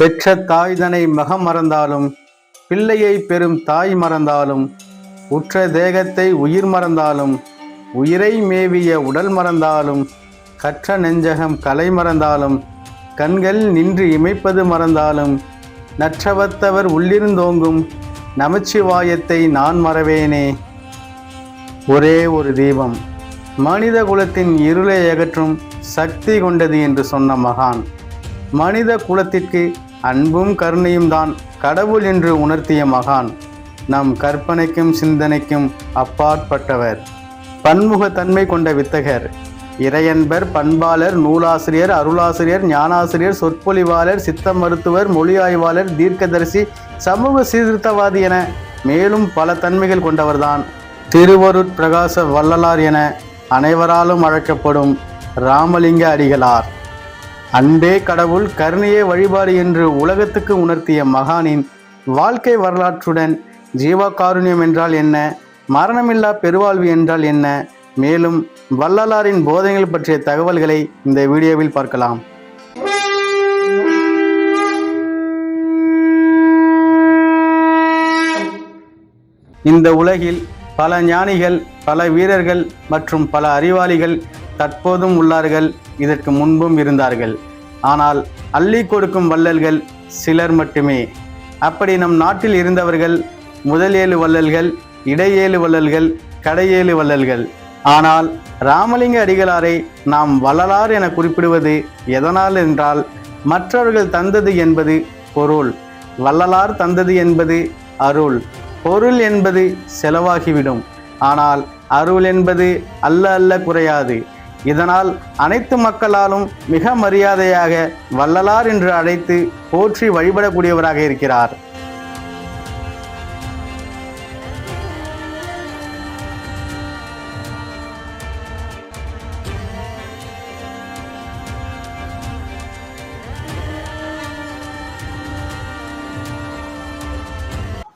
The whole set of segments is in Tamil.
பெற்ற தாய்தனை மகம் மறந்தாலும், பிள்ளையை பெறும் தாய் மறந்தாலும், உற்ற தேகத்தை உயிர் மறந்தாலும், உயிரை மேவிய உடல் மறந்தாலும், கற்ற நெஞ்சகம் கலை மறந்தாலும், கண்கள் நின்று இமைப்பது மறந்தாலும், நற்றவத்தவர் உள்ளிருந்தோங்கும் நமச்சிவாயத்தை நான் மறவேனே. ஒரே ஒரு தீபம் மனித குலத்தின் இருளை அகற்றும் சக்தி கொண்டது என்று சொன்ன மகான். மனித குலத்திற்கு அன்பும் கருணையும் தான் கடவுள் என்று உணர்த்திய மகான். நம் கற்பனைக்கும் சிந்தனைக்கும் அப்பாற்பட்டவர். பன்முகத்தன்மை கொண்ட வித்தகர், இறையன்பர், பண்பாளர், நூலாசிரியர், அருளாசிரியர், ஞானாசிரியர், சொற்பொழிவாளர், சித்த மருத்துவர், மொழி ஆய்வாளர், தீர்க்கதரிசி, சமூக சீர்திருத்தவாதி என மேலும் பல தன்மைகள் கொண்டவர்தான் திருவருட் பிரகாச வள்ளலார் என அனைவராலும் அழைக்கப்படும் ராமலிங்க அடிகளார். அன்பே கடவுள், கருணையே வழிபாடு என்று உலகத்துக்கு உணர்த்திய மகானின் வாழ்க்கை வரலாற்றுடன் ஜீவகாருண்யம் என்றால் என்ன, மரணமில்லா பெருவாழ்வு என்றால் என்ன, மேலும் வள்ளலாரின் போதனைகள் பற்றிய தகவல்களை இந்த வீடியோவில் பார்க்கலாம். இந்த உலகில் பல ஞானிகள், பல வீரர்கள் மற்றும் பல அறிவாளிகள் தற்போதும் உள்ளார்கள், இதற்கு முன்பும் இருந்தார்கள். ஆனால் அள்ளி கொடுக்கும் வள்ளல்கள் சிலர் மட்டுமே. அப்படி நம் நாட்டில் இருந்தவர்கள் முதல் 7 வள்ளல்கள், இடை 7 வள்ளல்கள், கடை 7 வள்ளல்கள். ஆனால் ராமலிங்க அடிகளாரை நாம் வள்ளலார் என குறிப்பிடுவது எதனால் என்றால், மற்றவர்கள் தந்தது என்பது பொருள், வள்ளலார் தந்தது என்பது அருள். பொருள் என்பது செலவாகிவிடும், ஆனால் அருள் என்பது அல்ல குறையாது. இதனால் அனைத்து மக்களாலும் மிக மரியாதையாக வள்ளலார் என்று அழைத்து போற்றி வழிபடக்கூடியவராக இருக்கிறார்.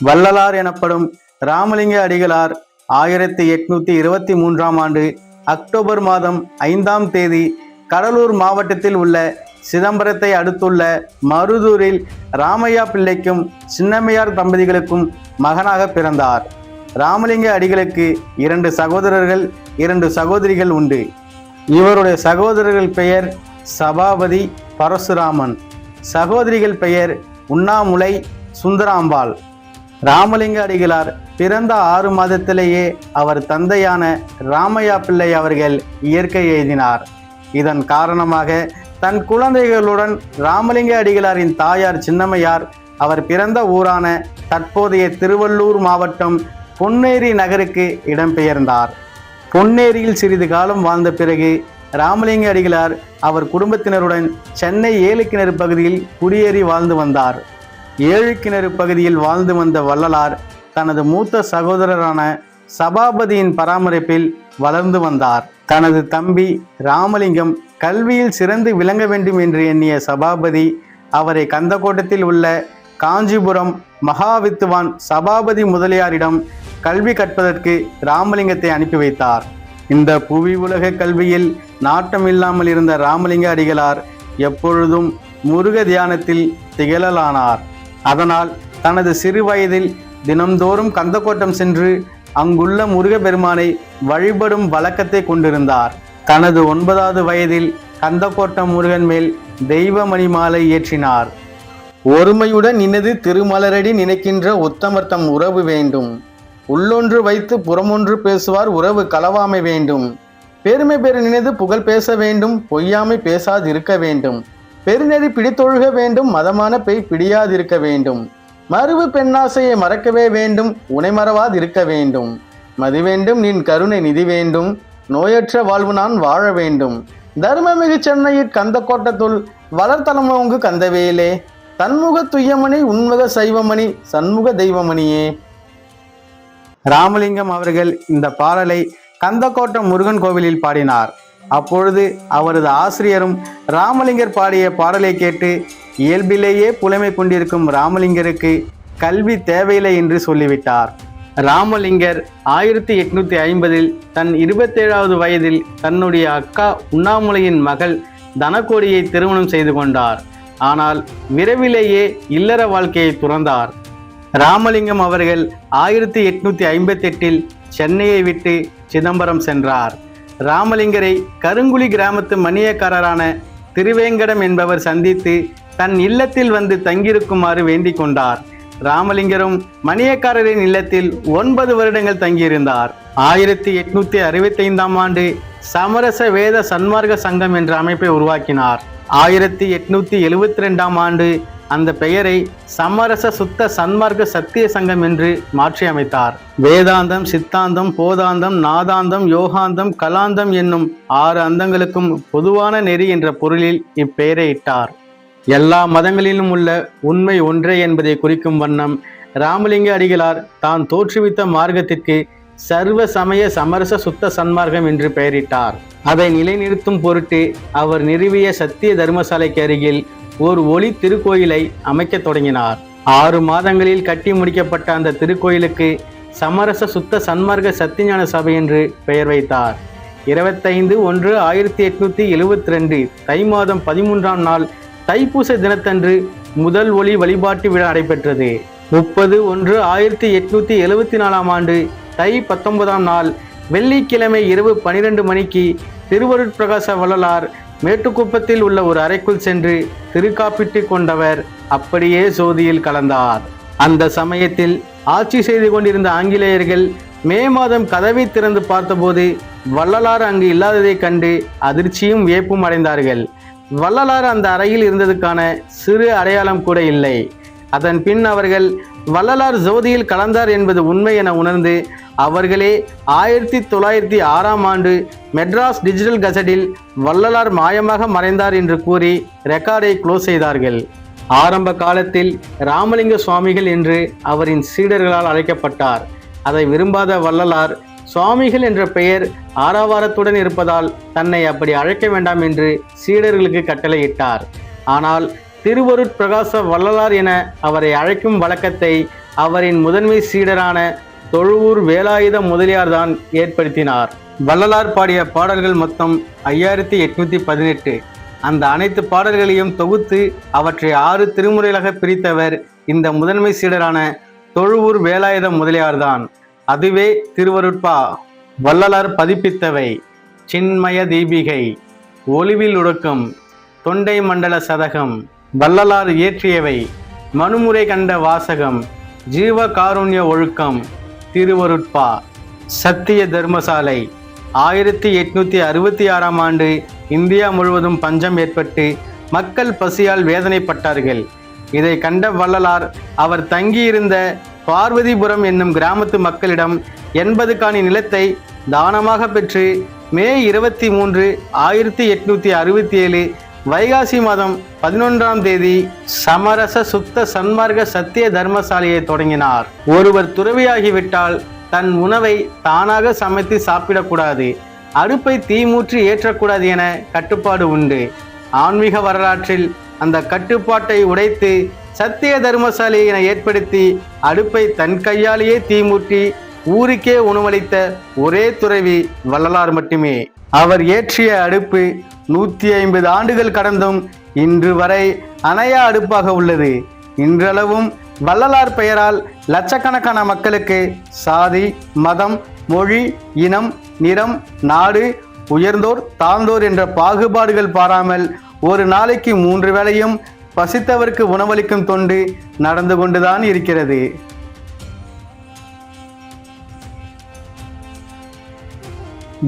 வள்ளலார் எனப்படும் ராமலிங்க அடிகளார் 1823ஆம் ஆண்டு அக்டோபர் மாதம் 5ஆம் தேதி கடலூர் மாவட்டத்தில் உள்ள சிதம்பரத்தை அடுத்துள்ள மருதூரில் ராமையா பிள்ளைக்கும் சின்னம்மையார் தம்பதிகளுக்கும் மகனாக பிறந்தார். ராமலிங்க அடிகளுக்கு 2 சகோதரர்கள், 2 சகோதரிகள் உண்டு. இவருடைய சகோதரர்கள் பெயர் சபாபதி, பரசுராமன். சகோதரிகள் பெயர் உண்ணாமுலை, சுந்தராம்பாள். ராமலிங்க அடிகளார் பிறந்த 6 மாதத்திலேயே அவர் தந்தையான ராமையா பிள்ளை அவர்கள் இயற்கை எழுதினார். இதன் காரணமாக தன் குழந்தைகளுடன் ராமலிங்க அடிகளாரின் தாயார் சின்னம்மையார் அவர் பிறந்த ஊரான தற்போதைய திருவள்ளூர் மாவட்டம் பொன்னேரி நகருக்கு இடம்பெயர்ந்தார். பொன்னேரியில் சிறிது காலம் வாழ்ந்த பிறகு ராமலிங்க அடிகளார் அவர் குடும்பத்தினருடன் சென்னை 7 கிணறு பகுதியில் குடியேறி வாழ்ந்து வந்தார். 7 கிணறு பகுதியில் வாழ்ந்து வந்த வள்ளலார் தனது மூத்த சகோதரரான சபாபதியின் பராமரிப்பில் வளர்ந்து வந்தார். தனது தம்பி ராமலிங்கம் கல்வியில் சிறந்து விளங்க வேண்டும் என்று எண்ணிய சபாபதி அவரை கந்தக்கோட்டத்தில் உள்ள காஞ்சிபுரம் மகாவித்துவான் சபாபதி முதலியாரிடம் கல்வி கற்பதற்கு ராமலிங்கத்தை அனுப்பி வைத்தார். இந்த புவி உலக கல்வியில் நாட்டம் இல்லாமல் இருந்த ராமலிங்க அடிகளார் எப்பொழுதும் முருக தியானத்தில் திகழலானார். அதனால் தனது சிறு வயதில் தினம்தோறும் கந்தக்கோட்டம் சென்று அங்குள்ள முருகப்பெருமானை வழிபடும் வழக்கத்தை கொண்டிருந்தார். தனது 9வது வயதில் கந்தக்கோட்டம் முருகன் மேல் தெய்வ மணிமாலை ஏற்றினார். ஒருமையுடன் நினது திருமலரடி நினைக்கின்ற உத்தமர்த்தம் உறவு வேண்டும், உள்ளொன்று வைத்து புறமொன்று பேசுவார் உறவு களவாமை வேண்டும், பெருமை பெரு நினைது புகழ் பேச வேண்டும், பொய்யாமை பேசாதிருக்க வேண்டும், பெருநெறி பிடித்தொழுக வேண்டும், மதமான பெய் பிடியாதிருக்க வேண்டும், மறுவு பெண்ணாசையை மறக்கவே வேண்டும், உனை மறவாதிருக்க வேண்டும், மதி வேண்டும் நின் கருணை நிதி வேண்டும், நோயற்ற வாழ்வு நான் வாழ வேண்டும், தர்மமிகு சென்னையில் கந்தக்கோட்டத்துள் வளர்த்தலமோங்கு கந்தவேலே, தன்முக துய்யமணி உன்முக சைவமணி சண்முக தெய்வமணியே. ராமலிங்கம் அவர்கள் இந்த பாடலை கந்தக்கோட்டம் முருகன் கோவிலில் பாடினார். அப்பொழுது அவரது ஆசிரியரும் ராமலிங்கர் பாடிய பாடலை கேட்டு இயல்பிலேயே புலமை கொண்டிருக்கும் ராமலிங்கருக்கு கல்வி தேவையில்லை என்று சொல்லிவிட்டார். ராமலிங்கர் 1850இல் தன் 27வது வயதில் தன்னுடைய அக்கா உண்ணாமுலையின் மகள் தனக்கோடியை திருமணம் செய்து கொண்டார். ஆனால் விரைவிலேயே இல்லற வாழ்க்கையை துறந்தார். ராமலிங்கம் அவர்கள் 1858 சென்னையை விட்டு சிதம்பரம் சென்றார். ராமலிங்கரை கருங்குழி கிராமத்து மணியக்காரரான திருவேங்கடம் என்பவர் சந்தித்து தன் இல்லத்தில் வந்து தங்கியிருக்குமாறு வேண்டிக் கொண்டார். ராமலிங்கரும் மணியக்காரரின் இல்லத்தில் 9 வருடங்கள் தங்கியிருந்தார். 1865 ஆண்டு சமரச வேத சன்மார்க்க சங்கம் என்ற அமைப்பை உருவாக்கினார். 1872 ஆண்டு அந்த பெயரை சமரச சுத்த சன்மார்க்க சத்திய சங்கம் என்று மாற்றி அமைத்தார். வேதாந்தம், சித்தாந்தம், போதாந்தம், நாதாந்தம், யோகாந்தம், கலாந்தம் என்னும் 6 அந்தங்களுக்கும் பொதுவான நெறி என்ற பொருளில் இப்பெயரை இட்டார். எல்லா மதங்களிலும் உள்ள உண்மை ஒன்றே என்பதை குறிக்கும் வண்ணம் ராமலிங்க அடிகளார் தான் தோற்றுவித்த மார்க்கத்திற்கு சர்வ சமய சமரச சுத்த சன்மார்க்கம் என்று பெயரிட்டார். அதை நிலைநிறுத்தும் பொருட்டு அவர் நிறுவிய சத்திய தர்மசாலைக்கு அருகில் ஒரு ஒளி திருக்கோயிலை அமைக்க தொடங்கினார். 6 மாதங்களில் கட்டி முடிக்கப்பட்ட அந்த திருக்கோயிலுக்கு சமரச சுத்த சன்மார்க்க சத்தியஞான சபை என்று பெயர் வைத்தார். 25/1/1872 தை மாதம் 13ஆம் நாள் தைப்பூச தினத்தன்று முதல் ஒளி வழிபாட்டு விழா நடைபெற்றது. 30/1/1874 ஆண்டு தை 19ஆம் நாள் வெள்ளிக்கிழமை இரவு 12 மணிக்கு திருவருட்பிரகாச வள்ளலார் மேட்டுக்குப்பத்தில் உள்ள ஒரு அறைக்குள் சென்று திருக்காப்பிட்டு கொண்டவர் அப்படியே சோதியில் கலந்தார். அந்த சமயத்தில் ஆட்சி செய்து கொண்டிருந்த ஆங்கிலேயர்கள் மே மாதம் கதவை திறந்து பார்த்தபோது வள்ளலார் அங்கு இல்லாததை கண்டு அதிர்ச்சியும் வியப்பும் அடைந்தார்கள். வள்ளலார் அந்த அறையில் இருந்ததுக்கான சிறு அடையாளம் கூட இல்லை. அதன் பின் அவர்கள் வள்ளலார் ஜோதியில் கலந்தார் என்பது உண்மை என உணர்ந்து அவர்களே 1906ஆம் ஆண்டு மெட்ராஸ் டிஜிட்டல் கசட்டில் வள்ளலார் மாயமாக மறைந்தார் என்று கூறி ரெக்கார்டை க்ளோஸ் செய்தார்கள். ஆரம்ப காலத்தில் ராமலிங்க சுவாமிகள் என்று அவரின் சீடர்களால் அழைக்கப்பட்டார். அதை விரும்பாத வள்ளலார் சுவாமிகள் என்ற பெயர் ஆரவாரத்துடன் இருப்பதால் தன்னை அப்படி அழைக்க வேண்டாம் என்று சீடர்களுக்கு கட்டளையிட்டார். ஆனால் திருவருட்பிரகாச வள்ளலார் என அவரை அழைக்கும் வழக்கத்தை அவரின் முதன்மை சீடரான தொழுவூர் வேலாயுத முதலியார் தான் ஏற்படுத்தினார். வள்ளலார் பாடிய பாடல்கள் மொத்தம் 5818. அந்த அனைத்து பாடல்களையும் தொகுத்து அவற்றை 6 திருமுறைகளாக பிரித்தவர் இந்த முதன்மை சீடரான தொழுவூர் வேலாயுத முதலியார் தான். அதுவே திருவருட்பா. வள்ளலார் பதிப்பித்தவை: சின்மய தீபிகை, ஒளிவில் ஒடுக்கம், தொண்டை மண்டல சதகம். வள்ளலார் இயற்றியவை: மனுமுறை கண்ட வாசகம், ஜீவ காருண்ய ஒழுக்கம், திருவருட்பா. சத்திய தர்மசாலை. 1866ஆம் ஆண்டு இந்தியா முழுவதும் பஞ்சம் ஏற்பட்டு மக்கள் பசியால் வேதனைப்பட்டார்கள். இதை கண்ட வள்ளலார் அவர் தங்கியிருந்த பார்வதிபுரம் என்னும் கிராமத்து மக்களிடம் 80 காணி நிலத்தை தானமாக பெற்று மே 23, 1867 வைகாசி மாதம் 11ஆம் தேதி சமரச சுத்த சன்மார்க்க சத்திய தர்மசாலையை தொடங்கினார். ஒருவர் துறவியாகிவிட்டால் தன் உணவை தானாக சமைத்து சாப்பிடக்கூடாது, அடுப்பை தீமூற்றி ஏற்றக்கூடாது என கட்டுப்பாடு உண்டு. ஆன்மீக வரலாற்றில் அந்த கட்டுப்பாட்டை உடைத்து சத்திய தர்மசாலை என ஏற்படுத்தி அடுப்பை தன் கையாலேயே தீமூட்டி ஊருக்கே உணவளித்த ஒரே துறவி வள்ளலார் மட்டுமே. அவர் ஏற்றிய அடுப்பு 150 ஆண்டுகள் கடந்தும் இன்று வரை அணையா அடுப்பாக உள்ளது. இன்றளவும் வள்ளலார் பெயரால் லட்சக்கணக்கான மக்களுக்கு சாதி, மதம், மொழி, இனம், நிறம், நாடு, உயர்ந்தோர் தாழ்ந்தோர் என்ற பாகுபாடுகள் பாராமல் ஒரு நாளைக்கு 3 வேளையும் பசித்தவருக்கு உணவளிக்கும் தொண்டு நடந்து கொண்டுதான் இருக்கிறது.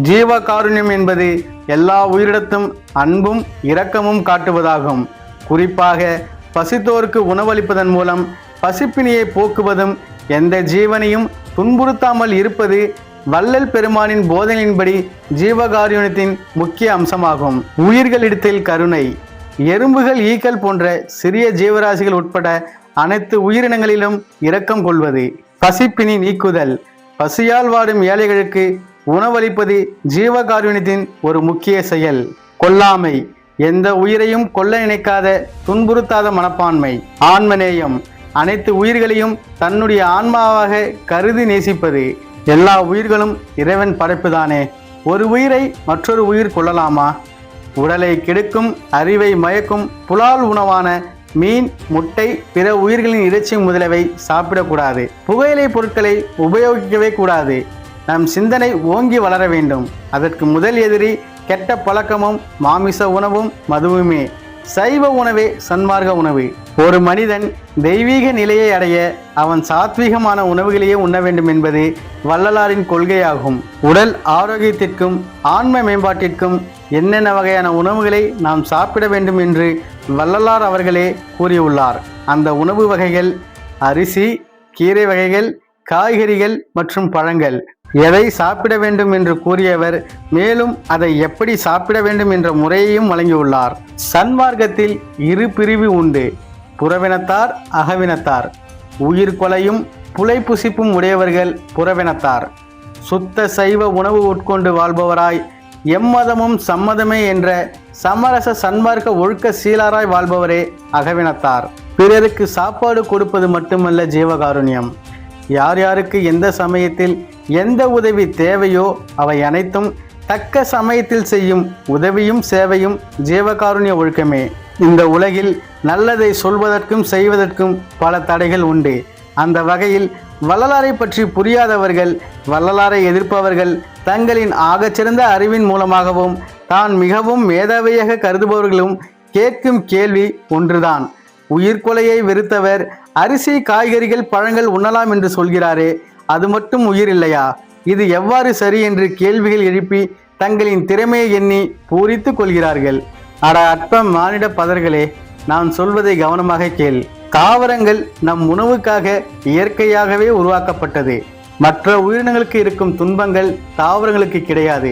ஜீவ காருண்யம் என்பது எல்லா உயிரிடத்தும் அன்பும் இரக்கமும் காட்டுவதாகும். குறிப்பாக பசித்தோருக்கு உணவளிப்பதன் மூலம் பசிப்பினியை போக்குவதும் எந்த ஜீவனையும் துன்புறுத்தாமல் இருப்பது வள்ளல் பெருமானின் போதனையின்படி ஜீவகாருண்யத்தின் முக்கிய அம்சமாகும். உயிர்களிடத்தில் கருணை. எறும்புகள், ஈக்கள் போன்ற சிறிய ஜீவராசிகள் உட்பட அனைத்து உயிரினங்களிலும் இரக்கம் கொள்வது. பசிப்பினி நீக்குதல். பசியால் வாடும் ஏழைகளுக்கு உணவளிப்பது ஜீவகாருண்யத்தின் ஒரு முக்கிய செயல். கொல்லாமை. எந்த உயிரையும் கொல்ல நினைக்காத துன்புறுத்தாத மனப்பான்மை. ஆன்மநேயம். அனைத்து உயிர்களையும் தன்னுடைய ஆன்மாவாக கருதி நேசிப்பது. எல்லா உயிர்களும் இறைவன் படைப்புதானே, ஒரு உயிரை மற்றொரு உயிர் கொள்ளலாமா? உடலை கெடுக்கும், அறிவை மயக்கும் புலால் உணவான மீன், முட்டை, பிற உயிர்களின் இறைச்சி முதலியவை சாப்பிடக்கூடாது. புகையிலை பொருட்களை உபயோகிக்கவே கூடாது. நம் சிந்தனை ஓங்கி வளர வேண்டும். அதற்கு முதல் எதிரி கெட்ட பழக்கமும் மாமிச உணவும் மதுவுமே. சைவ உணவே சன்மார்க்க உணவு. ஒரு மனிதன் தெய்வீக நிலையை அடைய அவன் சாத்வீகமான உணவுகளையே உண்ண வேண்டும் என்பது வள்ளலாரின் கொள்கையாகும். உடல் ஆரோக்கியத்திற்கும் ஆன்ம மேம்பாட்டிற்கும் என்னென்ன வகையான உணவுகளை நாம் சாப்பிட வேண்டும் என்று வள்ளலார் அவர்களே கூறியுள்ளார். அந்த உணவு வகைகள் அரிசி, கீரை வகைகள், காய்கறிகள் மற்றும் பழங்கள். எதை சாப்பிட வேண்டும் என்று கூறியவர் மேலும் அதை எப்படி சாப்பிட வேண்டும் என்ற முறையையும் வழங்கியுள்ளார். சன்மார்க்கத்தில் இரு பிரிவு உண்டு. புறவினத்தார், அகவினத்தார். உயிர் கொலையும் புலை புசிப்பும் உடையவர்கள் புறவினத்தார். சுத்த சைவ உணவு உட்கொண்டு வாழ்பவராய் எம்மதமும் சம்மதமே என்ற சமரச சன்மார்க்க ஒழுக்க சீலாராய் வாழ்பவரே அகவினத்தார். பிறருக்கு சாப்பாடு கொடுப்பது மட்டுமல்ல ஜீவகாருண்யம். யார் யாருக்கு எந்த சமயத்தில் எந்த உதவி தேவையோ அவை அனைத்தும் தக்க சமயத்தில் செய்யும் உதவியும் சேவையும் ஜீவகாருண்ய ஒழுக்கமே. இந்த உலகில் நல்லதை சொல்வதற்கும் செய்வதற்கும் பல தடைகள் உண்டு. அந்த வகையில் வள்ளலாரை பற்றி புரியாதவர்கள், வள்ளலாரை எதிர்ப்பவர்கள் தங்களின் ஆகச்சிறந்த அறிவின் மூலமாகவும் தான் மிகவும் மேதாவியாக கருதுபவர்களும் கேட்கும் கேள்வி ஒன்றுதான். உயிர்கொலையை வெறுத்தவர் அரிசி, காய்கறிகள், பழங்கள் உண்ணலாம் என்று சொல்கிறாரே, அது மட்டும் உயிர் இல்லையா? இது எவ்வாறு சரி என்று கேள்விகள் எழுப்பி தங்களின் திறமையை எண்ணி பூரித்து கொள்கிறார்கள். அட அற்ப மானிட பதர்களே, நான் சொல்வதை கவனமாக கேள். தாவரங்கள் நம் உணவுக்காக இயற்கையாகவே உருவாக்கப்பட்டது. மற்ற உயிரினங்களுக்கு இருக்கும் துன்பங்கள் தாவரங்களுக்கு கிடையாது.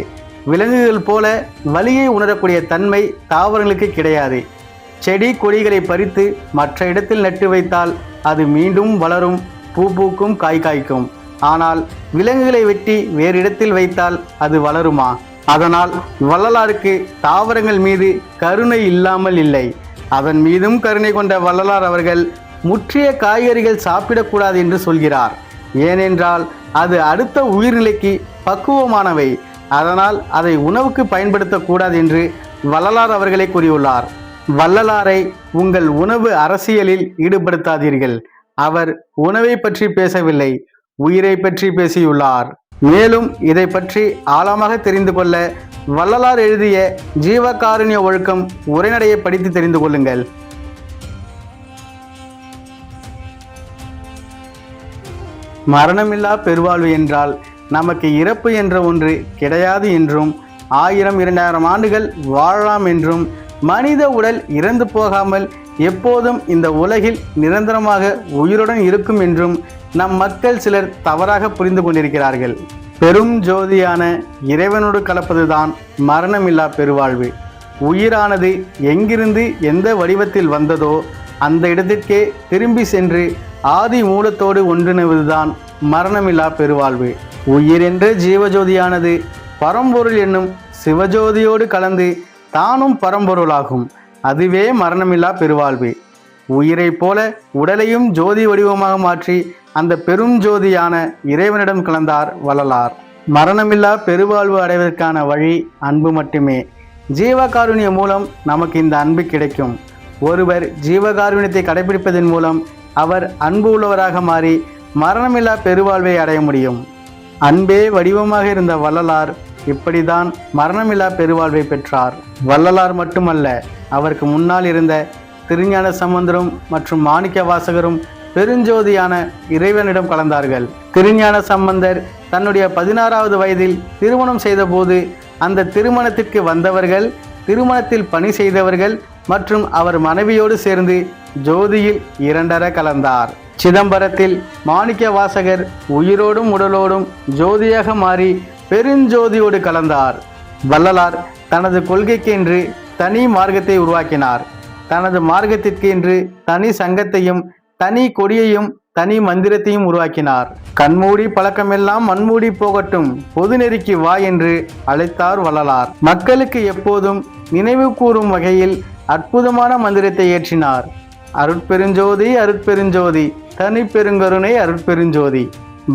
விலங்குகள் போல வலியை உணரக்கூடிய தன்மை தாவரங்களுக்கு கிடையாது. செடி கொடிகளை பறித்து மற்ற இடத்தில் நட்டு வைத்தால் அது மீண்டும் வளரும், பூ பூக்கும், காய் காய்க்கும். ஆனால் விலங்குகளை வெட்டி வேறு இடத்தில் வைத்தால் அது வளருமா? அதனால் வள்ளலாருக்கு தாவரங்கள் மீது கருணை இல்லாமல் இல்லை. அதன் மீதும் கருணை கொண்ட வள்ளலார் அவர்கள் முற்றிய காய்கறிகள் சாப்பிடக்கூடாது என்று சொல்கிறார். ஏனென்றால் அது அடுத்த உயிர்நிலைக்கு பக்குவமானவை. அதனால் அதை உணவுக்கு பயன்படுத்தக்கூடாது என்று வள்ளலார் அவர்களே கூறியுள்ளார். வள்ளலாரை உங்கள் உணவு அரசியலில் ஈடுபடுத்தாதீர்கள். அவர் உணவை பற்றி பேசவில்லை, உயிரை பற்றி பேசியுள்ளார். மேலும் இதை பற்றி ஆழமாக தெரிந்து கொள்ள வள்ளலார் எழுதிய ஜீவகாருண்ய ஒழுக்கம் உரைநடையை படித்து தெரிந்து கொள்ளுங்கள். மரணமில்லா பெருவாழ்வு என்றால் நமக்கு இறப்பு என்ற ஒன்று கிடையாது என்றும் 1000-2000 ஆண்டுகள் வாழலாம் என்றும் மனித உடல் இறந்து போகாமல் எப்போதும் இந்த உலகில் நிரந்தரமாக உயிருடன் இருக்கும் என்றும் நம் மக்கள் சிலர் தவறாக புரிந்து கொண்டிருக்கிறார்கள். பெரும் ஜோதியான இறைவனோடு கலப்பதுதான் மரணமில்லா பெருவாழ்வு. உயிரானது எங்கிருந்து எந்த வடிவத்தில் வந்ததோ அந்த இடத்திற்கே திரும்பி சென்று ஆதி மூலத்தோடு ஒன்றிணைவதுதான் மரணமில்லா பெருவாழ்வு. உயிர் என்ற ஜீவஜோதியானது பரம்பொருள் என்னும் சிவஜோதியோடு கலந்து தானும் பரம்பொருளாகும். அதுவே மரணமில்லா பெருவாழ்வு. உயிரை போல உடலையும் ஜோதி வடிவமாக மாற்றி அந்த பெரும் ஜோதியான இறைவனிடம் கலந்தார் வள்ளலார். மரணமில்லா பெருவாழ்வு அடைவதற்கான வழி அன்பு மட்டுமே. ஜீவகாருண்ய மூலம் நமக்கு இந்த அன்பு கிடைக்கும். ஒருவர் ஜீவகாருண்யத்தை கடைபிடிப்பதன் மூலம் அவர் அன்பு உள்ளவராக மாறி மரணமில்லா பெருவாழ்வை அடைய முடியும். அன்பே வடிவமாக இருந்த வள்ளலார் இப்படிதான் மரணமில்லா பெருவாழ்வை பெற்றார். வள்ளலார் மட்டுமல்ல, அவருக்கு முன்னால் இருந்த திருஞான சம்பந்தரும் மற்றும் மாணிக்க வாசகரும் பெருஞ்சோதியான இறைவனிடம் கலந்தார்கள். திருஞான சம்பந்தர் தன்னுடைய 16வது வயதில் திருமணம் செய்தபோது அந்த திருமணத்திற்கு வந்தவர்கள், திருமணத்தில் பணி செய்தவர்கள் மற்றும் அவர் மனைவியோடு சேர்ந்து ஜோதியில் இரண்டர கலந்தார். சிதம்பரத்தில் மாணிக்க வாசகர் உயிரோடும் உடலோடும் ஜோதியாக மாறி பெருஞ்சோதியோடு கலந்தார். வள்ளலார் தனது கொள்கைக்கு என்று தனி மார்க்கத்தை உருவாக்கினார். தனது மார்க்கத்திற்கு என்று தனி சங்கத்தையும் தனி கொடியையும் தனி மந்திரத்தையும் உருவாக்கினார். கண்மூடி பழக்கமெல்லாம் மண்மூடி போகட்டும், பொது நெறிக்கு வா என்று அழைத்தார் வள்ளலார். மக்களுக்கு எப்போதும் நினைவு கூறும் வகையில் அற்புதமான மந்திரத்தை ஏற்றினார். அருட்பெருஞ்சோதி அருட்பெருஞ்சோதி, தனி பெருங்கருணை அருட்பெருஞ்சோதி.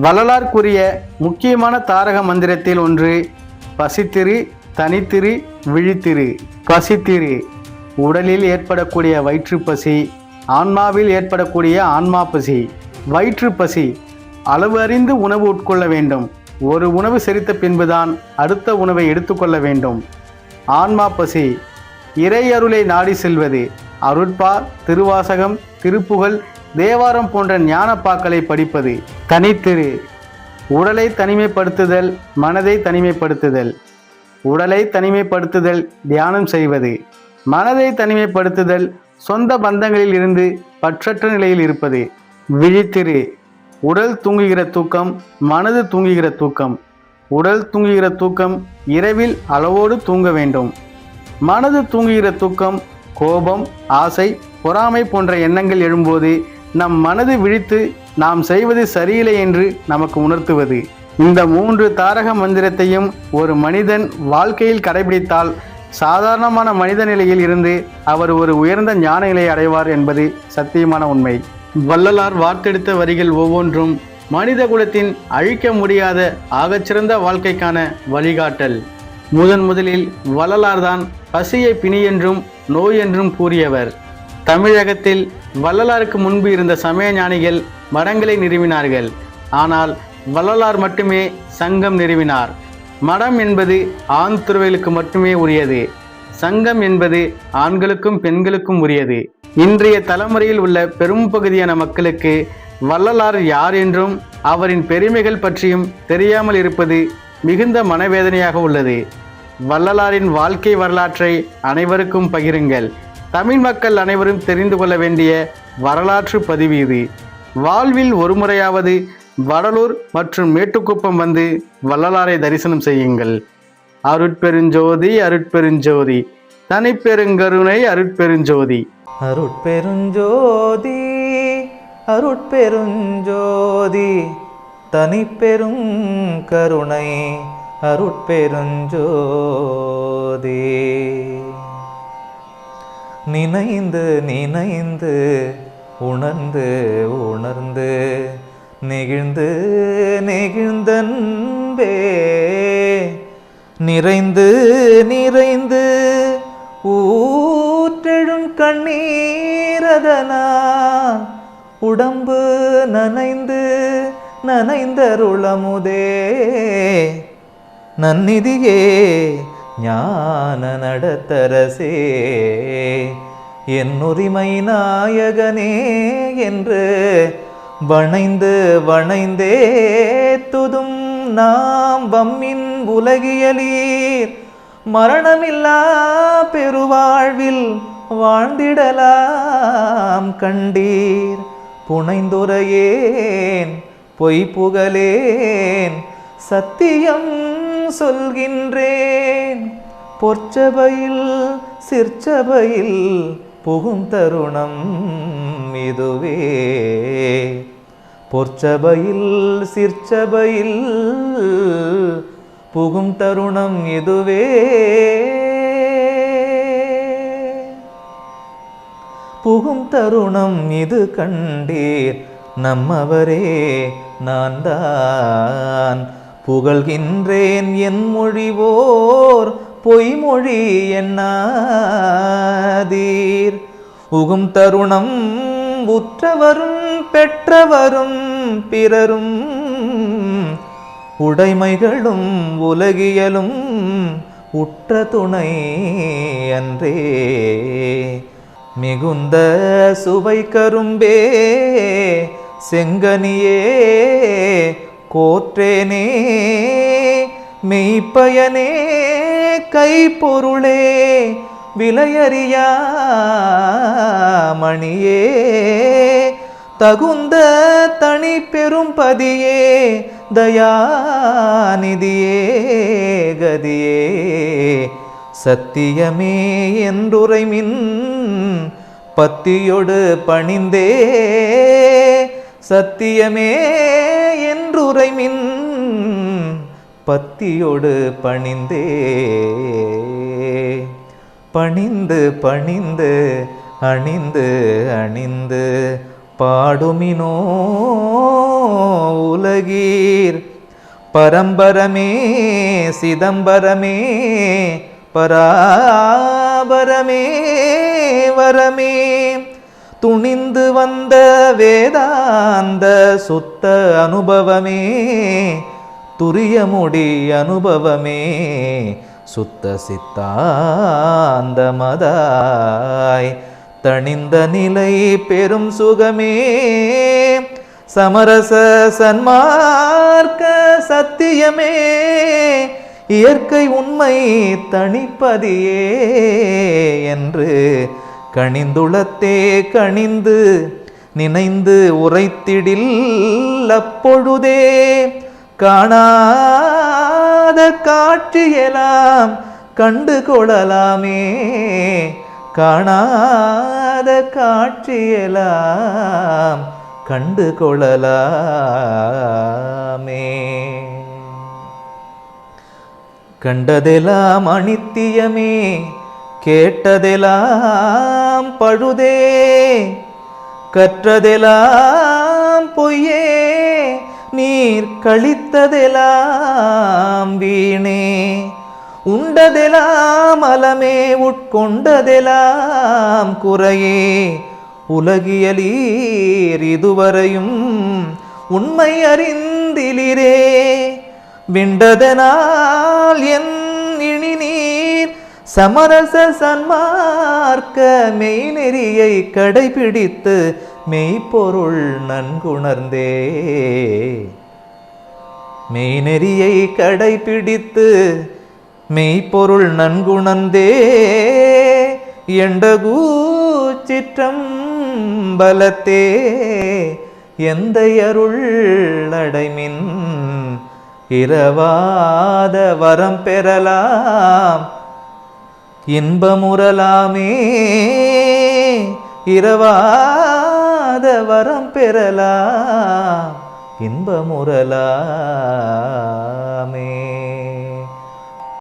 வள்ளலார் கூறிய முக்கியமான தாரக மந்திரத்தில் ஒன்று பசித்திரு, தனித்திரு, விழித்திரு. பசித்திரு. உடலில் ஏற்படக்கூடிய வயிற்றுப்பசி, ஆன்மாவில் ஏற்படக்கூடிய ஆன்மா பசி. வயிற்றுப்பசி. அளவு அறிந்து உணவு உட்கொள்ள வேண்டும். ஒரு உணவு செரித்த பின்புதான் அடுத்த உணவை எடுத்துக்கொள்ள வேண்டும். ஆன்மா பசி. இறை அருளை நாடி செல்வது. அருட்பா, திருவாசகம், திருப்புகழ், தேவாரம் போன்ற ஞானப்பாக்களை படிப்பது. தனித்திரு. உடலை தனிமைப்படுத்துதல், மனதை தனிமைப்படுத்துதல். உடலை தனிமைப்படுத்துதல் தியானம் செய்வது. மனதை தனிமைப்படுத்துதல் சொந்த பந்தங்களில் இருந்து பற்றற்ற நிலையில் இருப்பது. விழித்திரு. உடல் தூங்குகிற தூக்கம், மனது தூங்குகிற தூக்கம். உடல் தூங்குகிற தூக்கம் இரவில் அளவோடு தூங்க வேண்டும். மனது தூங்குகிற தூக்கம் கோபம், ஆசை, பொறாமை போன்ற எண்ணங்கள் எழும்போது நம் மனது விழித்து நாம் செய்வது சரியில்லை என்று நமக்கு உணர்த்துவது. இந்த 3 தாரக மந்திரத்தையும் ஒரு மனிதன் வாழ்க்கையில் கடைபிடித்தால் சாதாரணமான மனித நிலையில் இருந்து அவர் ஒரு உயர்ந்த ஞான நிலையை அடைவார் என்பது சத்தியமான உண்மை. வள்ளலார் வார்த்தெடுத்த வரிகள் ஒவ்வொன்றும் மனித குலத்தின் அழிக்க முடியாத ஆகச்சிறந்த வாழ்க்கைக்கான வழிகாட்டல். முதலில் வள்ளலார்தான் பசியை பிணி என்றும் நோய் என்றும் கூறியவர். தமிழகத்தில் வள்ளலாருக்கு முன்பு இருந்த சமய ஞானிகள் மடங்களை நிறுவினார்கள். ஆனால் வள்ளலார் மட்டுமே சங்கம் நிறுவினார். மடம் என்பது ஆண் துறவிகளுக்கு மட்டுமே உரியது. சங்கம் என்பது ஆண்களுக்கும் பெண்களுக்கும் உரியது. இன்றைய தலைமுறையில் உள்ள பெரும் பகுதியான மக்களுக்கு வள்ளலார் யார் என்றும் அவரின் பெருமைகள் பற்றியும் தெரியாமல் இருப்பது மிகுந்த மனவேதனையாக உள்ளது. வள்ளலாரின் வாழ்க்கை வரலாற்றை அனைவருக்கும் பகிருங்கள். தமிழ் மக்கள் அனைவரும் தெரிந்து கொள்ள வேண்டிய வரலாற்று பதிவு இது. வாழ்வில் ஒரு முறையாவது வடலூர் மற்றும் மேட்டுக்குப்பம் வந்து வள்ளலாரை தரிசனம் செய்யுங்கள். அருட்பெருஞ்சோதி, அருட்பெருஞ்சோதி, தனிப்பெருங்கருணை, அருட்பெருஞ்சோதி. அருட்பெருஞ்சோதி, அருட்பெருஞ்சோதி, தனிப்பெருங்கருணை, அருட்பெருஞ்சோதி. நினைந்து நினைந்து உணர்ந்து உணர்ந்து நெகிழ்ந்து நெகிழ்ந்தன்பே நிறைந்து நிறைந்து ஊற்றெழும் கண்ணீரதனால் உடம்பு நனைந்து நனைந்தருளமுதே நன்னிதியே ஞான நடத்தரசே என் உரிமை நாயகனே என்று வணைந்து வணைந்தே துதும் நாம் வம்மின் உலகியலீர் மரணமில்லா பெருவாழ்வில் வாழ்ந்திடலாம் கண்டீர். புனைந்துரையேன் பொய் புகழேன் சத்தியம் சொல்கின்றேன். பொற்சபையில் சிற்சபையில் புகும் தருணம் இதுவே. பொற்சபையில் சிற்சபையில் புகும் தருணம் இதுவே. புகும் தருணம் இது கண்டீர் நம்மவரே நான் தான் புகழ்கின்றேன் என் மொழிவோர் பொய்மொழி என்னாதீர். உகும் தருணம் உற்றவரும் பெற்றவரும் பிறரும் உடைமைகளும் உலகியலும் உற்ற துணை அன்றே. மிகுந்த சுவை கரும்பே செங்கனியே கோற்றேனே மெய்ப்பயனே கைப்பொருளே விலையறியா மணியே தகுந்த தனி பெரும் பதியே தயாநிதியே கதியே சத்தியமே என்றுரைமின் பத்தியொடு பணிந்தே. சத்தியமே என்றுரைமின் பத்தியொடு பணிந்தே. பணிந்து பணிந்து அணிந்து அணிந்து பாடுமினோ உலகீர் பரம்பரமே சிதம்பரமே பராபரமே வரமே துணிந்து வந்த வேதாந்த சுத்த அனுபவமே துரியமுடி அனுபவமே சுத்த சித்தாந்தமதாய் தணிந்த நிலை பெரும் சுகமே சமரச சன்மார்க்க சத்தியமே இயற்கை உண்மை தனிப்பதியே என்று கணிந்துளத்தே கணிந்து நினைந்து உரைத்திடில் அப்பொழுதே காணாத காட்சியெல்லாம் கண்டு கொள்ளலாமே காணாத காட்சியெல்லாம் கண்டு கொள்ளலாமே கண்டதெல்லாம் அனித்தியமே கேட்டதெல்லாம் பழுதே கற்றதெல்லாம் பொய்யே நீர் கழித்ததெல்லாம் வீணே உண்டதெல்லாம் அலமே உட்கொண்டதெல்லாம் குறையே உலகியலீர் இதுவரையும் உண்மை அறிந்திலிரே விண்டதனால் என் இனி நீர் சமரச சன்மார்க்க மெய்நெறியை கடைபிடித்து மெய்ப்பொருள் நன்குணர்ந்தே மெய்நெறியை கடைபிடித்து மெய்ப்பொருள் நன்குணர்ந்தே எண்டகூச்சிற்றம் பலத்தே எந்த அருள் அடைமின் இரவாத வரம் பெறலாம் இன்பமுறலாமே இரவாத வரம் பெறலாம் இன்பமுறலாமே